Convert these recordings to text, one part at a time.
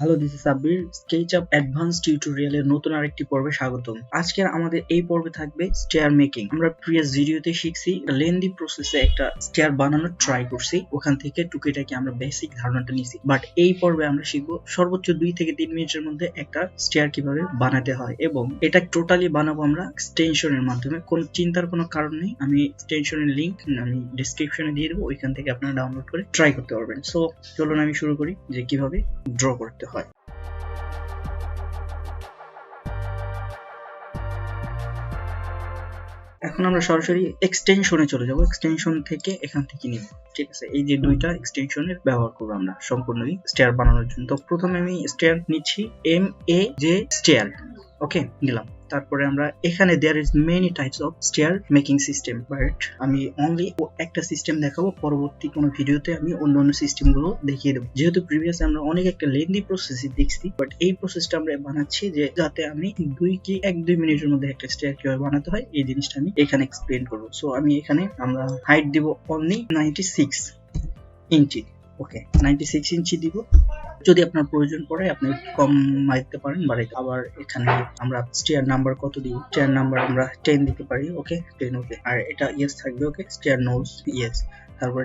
Hello, this is Sabbir. SketchUp advance টিউটোরিয়ালের নতুন আরেকটি পর্বে স্বাগতম। আজকের আমাদের এই পর্বে থাকবে স্টেয়ার মেকিং। আমরা প্রিভিয়াস ভিডিওতে শিখছি লেন্দি প্রসেসে একটা স্টেয়ার বানানোর ট্রাই করছি, ওখান থেকে টুকিটাকি আমরা বেসিক ধারণাটা নিছি। বাট এই পর্বে আমরা শিখবো সর্বোচ্চ 2 থেকে 3 মিনিটের মধ্যে একটা স্টেয়ার কিভাবে বানাতে হয়, এবং এটা টোটালি বানাবো আমরা এক্সটেনশনের মাধ্যমে। কোনো চিন্তার কোনো কারণ নেই, আমি এক্সটেনশনের লিংক আমি ডেসক্রিপশনে দিয়ে দেবো, ওইখান থেকে আপনারা ডাউনলোড করে ট্রাই করতে পারবেন। সো চলুন আমি শুরু করি যে কিভাবে ড্র করতে হয়। এখন আমরা সরাসরি এক্সটেনশনে চলে যাব। এক্সটেনশন থেকে এখান থেকে নিব, ঠিক আছে। এই যে দুইটা এক্সটেনশনের ব্যবহার করব আমরা সম্পূর্ণই স্টেয়ার বানানোর জন্য। তো প্রথমে আমি স্টেয়ার নিচ্ছি, MAJ ওকে নিলাম। তারপরে আমরা এখানে there is many types of stair making system, but আমি অনলি একটা সিস্টেম দেখাবো। পরবর্তী কোনো ভিডিওতে আমি অন্য সিস্টেমগুলো দেখিয়ে দেবো। যেহেতু প্রিভিয়াসে আমরা অনেক একটা লেন্দি প্রসেস দেখছি, বাট এই প্রসেসটা আমরা বানাচ্ছি যে যাতে আমি 1-2 মিনিটের মধ্যে একটা স্টেয়ার কিভাবে বানাতে হয় এই জিনিসটা আমি এখানে এক্সপ্লেন করবো। সো আমি এখানে আমরা হাইট দিব অনলি 96 ইঞ্চি। ওকে, 96 ইঞ্চি দিব। যদি আপনার প্রয়োজন পড়ে আপনি কম মারতে পারেন, বাড়াইতে। আবার এখানে আমরা স্টেয়ার নাম্বার কত দিব, স্টেয়ার নাম্বার আমরা 10 দিতে পারি। ওকে 10, ওকে। আর এটা ইয়েস থাকবে। ওকে, স্টেয়ার নোজ ইয়েস। তারপর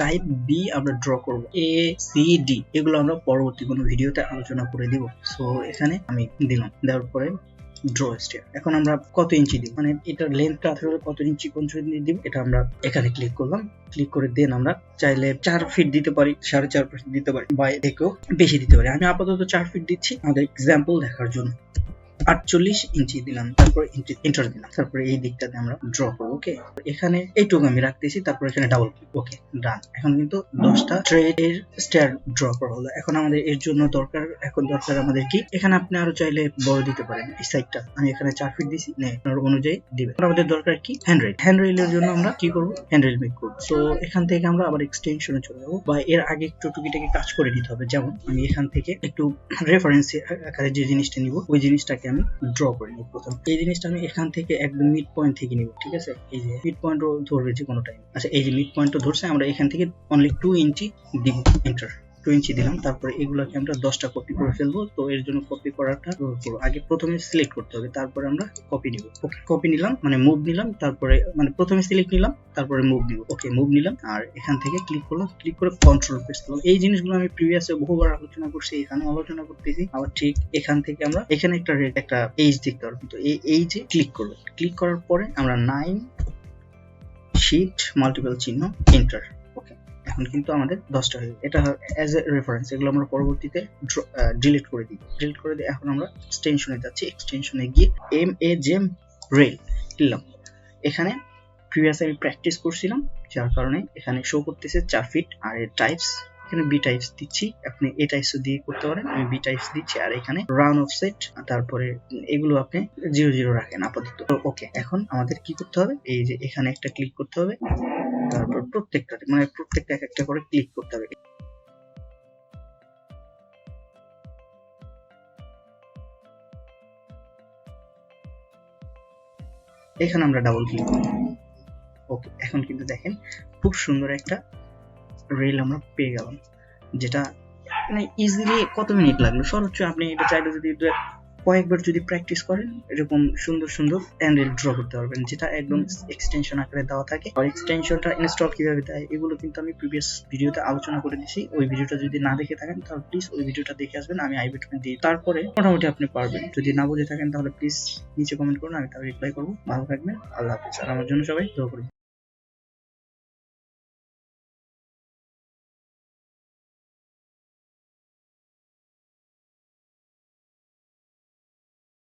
টাইপ বি আমরা ড্র করব, ACD এগুলো আমরা পরবর্তী কোনো ভিডিওতে আলোচনা করে দিব। সো এখানে আমি দিলাম, দেওয়ার পরে ড্র স্টেয়ার। এখন আমরা কত ইঞ্চি দিব, মানে এটার লেন্থটা আসলে কত ইঞ্চি কোন দিব, এটা আমরা এখানে ক্লিক করলাম। ক্লিক করে দেন আমরা চাইলে 4 ফিট দিতে পারি, 4.5 ফিট দিতে পারি, বা থেকেও বেশি দিতে পারি। আমি আপাতত 4 ফিট দিচ্ছি আমাদের এক্সাম্পল দেখার জন্য। 48 ইঞ্চি দিলাম, তারপরে এন্টার দিলাম। তারপরে এই দিকটাতে আমরা ড্র করব। ওকে, এখানে এইটুকু আমি রাখতেছি, তারপর এখানে ডাবল ক্লিক। ওকে, ডান। এখন কিন্তু 10টা ট্রেডের স্টেয়ার ড্র করা হলো। এখন আমাদের এর জন্য দরকার আমাদের কি, এখানে আপনি আরো চাইলে বড় দিতে পারেন এই সাইডটা। আমি এখানে 4 ফিট দিছি, আপনার অনুযায়ী দিবেন। আমাদের দরকার কি, হ্যান্ডরেলের জন্য আমরা কি করব, হ্যান্ডরেল মেক করব। সো এখান থেকে আমরা আবার এক্সটেনশনে চলে যাব, বা এর আগে একটু টুকিটাকি কাজ করে নিতে হবে। যেমন আমি এখান থেকে একটু রেফারেন্স আকারে যে জিনিসটা নিব, ওই জিনিসটাকে আমি ড্র করে নিব। প্রথম এই জিনিসটা আমি এখান থেকে একদম মিড পয়েন্ট থেকে নিব, ঠিক আছে। এই যে মিড পয়েন্টও ধরবে যে কোনো টাইম। আচ্ছা, এই যে মিড পয়েন্টও ধরছে, আমরা এখান থেকে অনলি 2 ইঞ্চি দিব, এন্টার। 2 ইঞ্চি দিলাম। তারপরে এগুলোকে আমরা 10টা কপি করে ফেলবো। তো এর জন্য কপি করাটা আগে প্রথমে সিলেক্ট করতে হবে, তারপরে আমরা কপি নিব। ওকে, কপি নিলাম মানে মুভ নিলাম, তারপরে মানে প্রথমে সিলেক্ট নিলাম, তারপরে মুভ নিব। ওকে, মুভ নিলাম, আর এখান থেকে ক্লিক করলাম, ক্লিক করে কন্ট্রোল প্রেস করলাম। এই জিনিসগুলো আমি প্রিভিয়াসে বহুবার আলোচনা করছি, এখানে আলোচনা করতেছি। আবার ঠিক এখান থেকে আমরা এখানে একটা এইজ দেখতে পারবো। তো এই এইজে ক্লিক করব। ক্লিক করার পরে আমরা 9 শিফট মাল্টিপল চিহ্ন এন্টার। ওকে, এখন কিন্তু আমাদের 10টা হয়ে গেছে। এটা অ্যাজ এ রেফারেন্স, এগুলো আমরা পরবর্তীতে ডিলিট করে দিই। এখন আমরা এক্সটেনশনে যাচ্ছি। এক্সটেনশনে গিয়ে MAJ দিলাম। এখানে প্রিভিয়াসে আমি প্র্যাকটিস করছিলাম, যার কারণে এখানে শো করতেছে 4 ফিট। আর এর টাইপস এখানে বি টাইপস দিচ্ছি, আপনি এ টাইপস দিয়ে করতে পারেন। আমি বি টাইপস দিচ্ছি। আর এখানে রাউন্ড অফসেট, তারপরে এগুলো আপনি 0 রাখেন আপাতত। ওকে, এখন আমাদের কি করতে হবে, এই যে এখানে একটা ক্লিক করতে হবে, তারপর প্রত্যেকটা এক একটা করে ক্লিক করতে হবে। এখানে আমরা ডাবল ক্লিক করব। ওকে, এখন কিন্তু দেখেন খুব সুন্দর একটা রেল আমরা পেয়ে গেলাম, যেটা মানে ইজিলি কত মিনিট লাগলো সর্বোচ্চ। আপনি এটা চাইলে যদি কয়েকবার যদি প্র্যাকটিস করেন, এরকম সুন্দর হ্যান্ডেল ড্র করতে পারবেন, যেটা একদম এক্সটেনশন আকারে দেওয়া থাকে। আর এক্সটেনশনটা ইনস্টল কিভাবে দেয় এগুলো কিন্তু আমি প্রিভিয়াস ভিডিওতে আলোচনা করে দিয়েছি। ওই ভিডিওটা যদি না দেখে থাকেন তাহলে প্লিজ ওই ভিডিওটা দেখে আসবেন, আমি আই বাটনে দিই। তারপরে মোটামুটি আপনি পারবেন। যদি না বুঝে থাকেন তাহলে প্লিজ নিচে কমেন্ট করুন, আমি তার রিপ্লাই করবো। ভালো থাকবেন, আল্লাহ হাফেজ। আর আমার জন্য সবাই দোয়া করবেন।